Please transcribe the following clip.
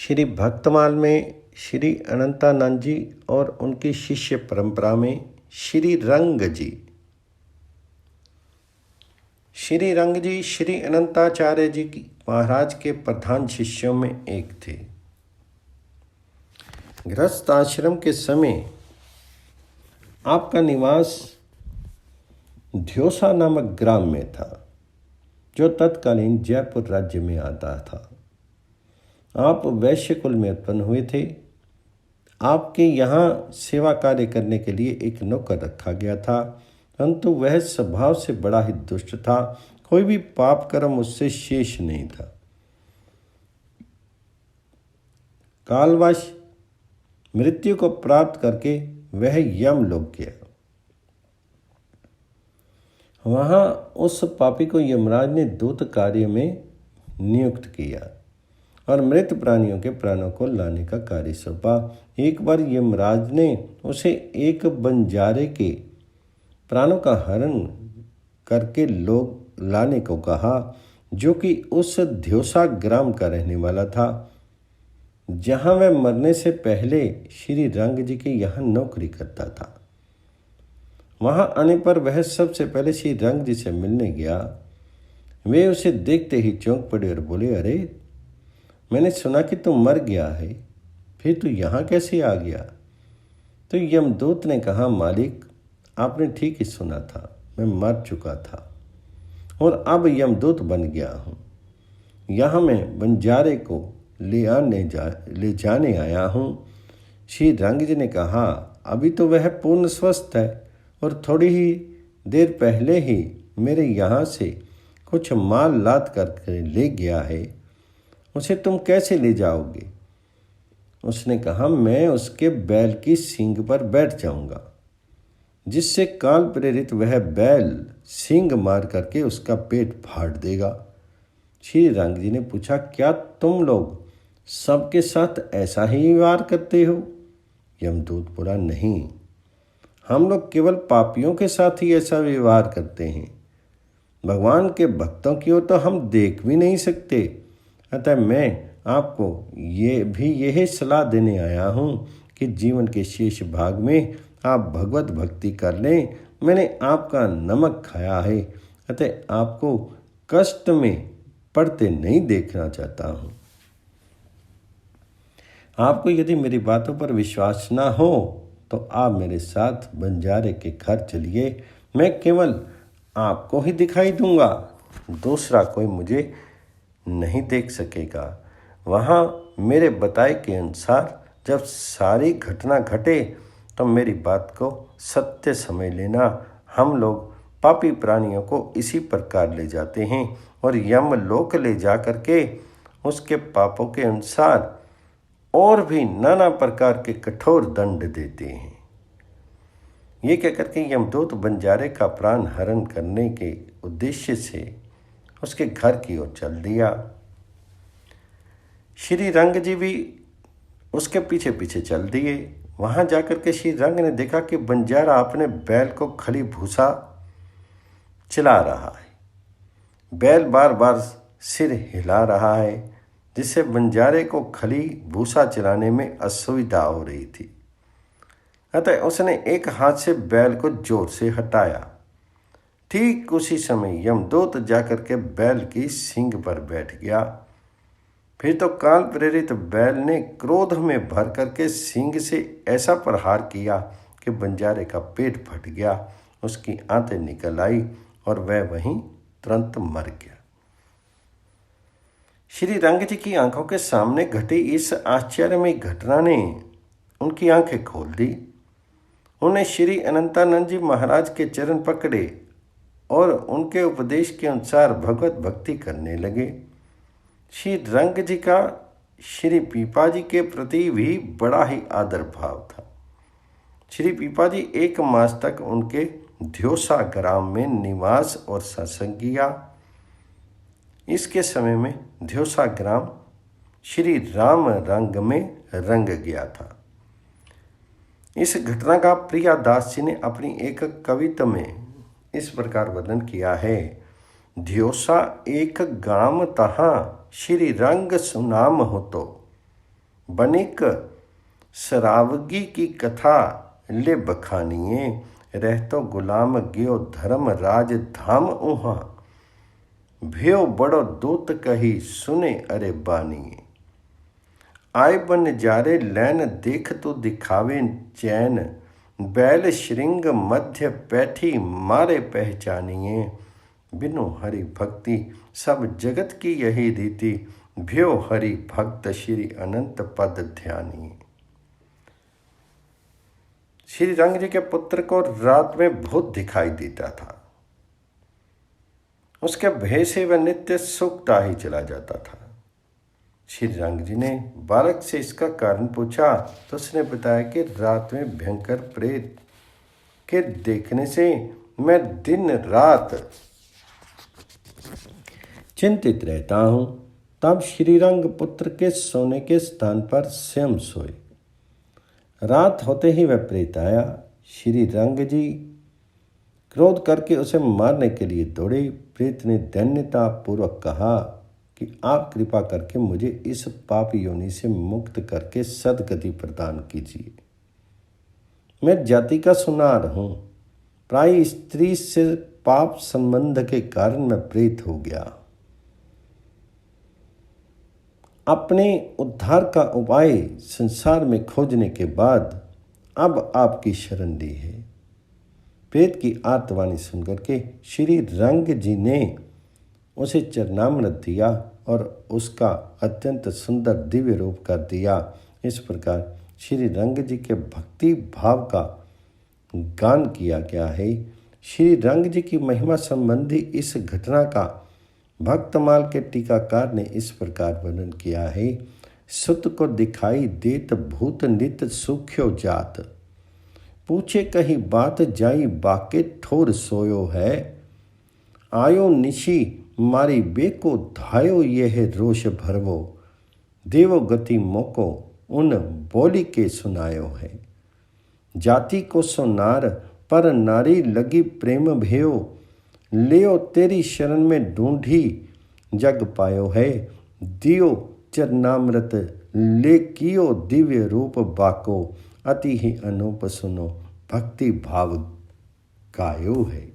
श्री भक्तमाल में श्री अनंतानंद जी और उनकी शिष्य परंपरा में श्री रंग जी। श्री रंग जी श्री अनंताचार्य जी की महाराज के प्रधान शिष्यों में एक थे। गृहस्थ आश्रम के समय आपका निवास ध्योसा नामक ग्राम में था, जो तत्कालीन जयपुर राज्य में आता था। आप वैश्य कुल में उत्पन्न हुए थे। आपके यहाँ सेवा कार्य करने के लिए एक नौकर रखा गया था, परंतु वह स्वभाव से बड़ा ही दुष्ट था। कोई भी पाप कर्म उससे शेष नहीं था। कालवश मृत्यु को प्राप्त करके वह यमलोक गया। वहाँ उस पापी को यमराज ने दूत कार्य में नियुक्त किया और मृत प्राणियों के प्राणों को लाने का कार्य सौंपा। एक बार यमराज ने उसे एक बंजारे के प्राणों का हरण करके लोग लाने को कहा, जो कि उस ध्योसा ग्राम का रहने वाला था, जहाँ वह मरने से पहले श्री रंग जी के यहाँ नौकरी करता था। वहाँ आने पर वह सबसे पहले श्री रंग जी से मिलने गया। वे उसे देखते ही चौंक पड़े और बोले, अरे मैंने सुना कि तू मर गया है, फिर तू यहाँ कैसे आ गया? तो यमदूत ने कहा, मालिक आपने ठीक ही सुना था, मैं मर चुका था और अब यमदूत बन गया हूँ। यहाँ मैं बंजारे को ले जाने आया हूँ। श्री रंग जी ने कहा, अभी तो वह पूर्ण स्वस्थ है और थोड़ी ही देर पहले ही मेरे यहाँ से कुछ माल लाद कर ले गया है, उसे तुम कैसे ले जाओगे? उसने कहा, मैं उसके बैल की सींग पर बैठ जाऊंगा, जिससे काल प्रेरित वह बैल सींग मार करके उसका पेट फाड़ देगा। श्री रंग जी ने पूछा, क्या तुम लोग सबके साथ ऐसा ही व्यवहार करते हो? यमदूत बोला, नहीं, हम लोग केवल पापियों के साथ ही ऐसा व्यवहार करते हैं। भगवान के भक्तों की ओर तो हम देख भी नहीं सकते। अतः मैं आपको यही सलाह देने आया हूँ कि जीवन के शेष भाग में आप भगवत भक्ति कर लें। मैंने आपका नमक खाया है, अतः आपको कष्ट में पड़ते नहीं देखना चाहता हूँ। आपको यदि मेरी बातों पर विश्वास ना हो तो आप मेरे साथ बंजारे के घर चलिए। मैं केवल आपको ही दिखाई दूंगा, दूसरा कोई मुझे नहीं देख सकेगा। वहाँ मेरे बताए के अनुसार जब सारी घटना घटे तो मेरी बात को सत्य समझ लेना। हम लोग पापी प्राणियों को इसी प्रकार ले जाते हैं और यमलोक ले जा करके उसके पापों के अनुसार और भी नाना प्रकार के कठोर दंड देते हैं। ये कह करके यमदूत बंजारे का प्राण हरण करने के उद्देश्य से उसके घर की ओर चल दिया। श्री रंग जी भी उसके पीछे पीछे चल दिए। वहां जाकर के श्री रंग ने देखा कि बंजारा अपने बैल को खली भूसा चला रहा है। बैल बार बार सिर हिला रहा है, जिससे बंजारे को खली भूसा चलाने में असुविधा हो रही थी। अतः उसने एक हाथ से बैल को जोर से हटाया। ठीक उसी समय यमदूत जाकर के बैल की सींग पर बैठ गया। फिर तो काल प्रेरित बैल ने क्रोध में भर करके सींग से ऐसा प्रहार किया कि बंजारे का पेट फट गया, उसकी आंतें निकल आई और वह वहीं तुरंत मर गया। श्री रंग जी की आंखों के सामने घटी इस आश्चर्यमय घटना ने उनकी आंखें खोल दी। उन्हें श्री अनंतानंद जी महाराज के चरण पकड़े और उनके उपदेश के अनुसार भगवत भक्ति करने लगे। श्री रंग जी का श्री पीपा जी के प्रति भी बड़ा ही आदर भाव था। श्री पीपा जी 1 मास तक उनके ध्योसा ग्राम में निवास और सत्संग किया। इसके समय में ध्योसा ग्राम श्री राम रंग में रंग गया था। इस घटना का प्रियादास जी ने अपनी एक कविता में इस प्रकार वर्णन किया है। ध्योसा एक गाम तहाँ श्री रंग सुनाम हो तो, बनिक सरावगी की कथा ले बखानिए, रहतो गुलाम गयो धर्म राज धाम उहाँ, भयो बड़ो दूत कही सुने अरे बानिए। आय बन जारे लैन देख तो दिखावे चैन, बैल श्रृंग मध्य पैठी मारे पहचानिए, बिनु हरि भक्ति सब जगत की यही रीति, भ्यो हरि भक्त श्री अनंत पद ध्यानिए। श्री रंग जी के पुत्र को रात में भूत दिखाई देता था। उसके भय से वह नित्य सूखता ही चला जाता था। श्री रंग जी ने बालक से इसका कारण पूछा तो उसने बताया कि रात में भयंकर प्रेत के देखने से मैं दिन रात चिंतित रहता हूं। तब श्री रंग पुत्र के सोने के स्थान पर स्वयं सोए। रात होते ही वह प्रेत आया। श्री रंग जी क्रोध करके उसे मारने के लिए दौड़े। प्रेत ने दैन्यता पूर्वक कहा कि आप कृपा करके मुझे इस पाप योनि से मुक्त करके सद्गति प्रदान कीजिए। मैं जाति का सुनार हूँ। प्राय स्त्री से पाप संबंध के कारण मैं प्रेत हो गया। अपने उद्धार का उपाय संसार में खोजने के बाद अब आपकी शरण ली है। प्रेत की आर्तवाणी सुनकर के श्री रंग जी ने उसे चरणामृत दिया और उसका अत्यंत सुंदर दिव्य रूप कर दिया। इस प्रकार श्री रंग जी के भक्ति भाव का गान किया गया है। श्री रंग जी की महिमा संबंधी इस घटना का भक्तमाल के टीकाकार ने इस प्रकार वर्णन किया है। सुत को दिखाई देत भूत नित सूख्यो जात, पूछे कहीं बात जाई बाके ठोर सोयो है, आयो निशी मारी बेको धायो यह रोष भरवो, देवो गति मोको उन बोली के सुनायो है। जाति को सुनार पर नारी लगी प्रेम भयो, लियो तेरी शरण में ढूंढी जग पायो है, दियो चरणामृत ले कियो दिव्य रूप बाको, अति ही अनूप सुनो भक्ति भाव गायो है।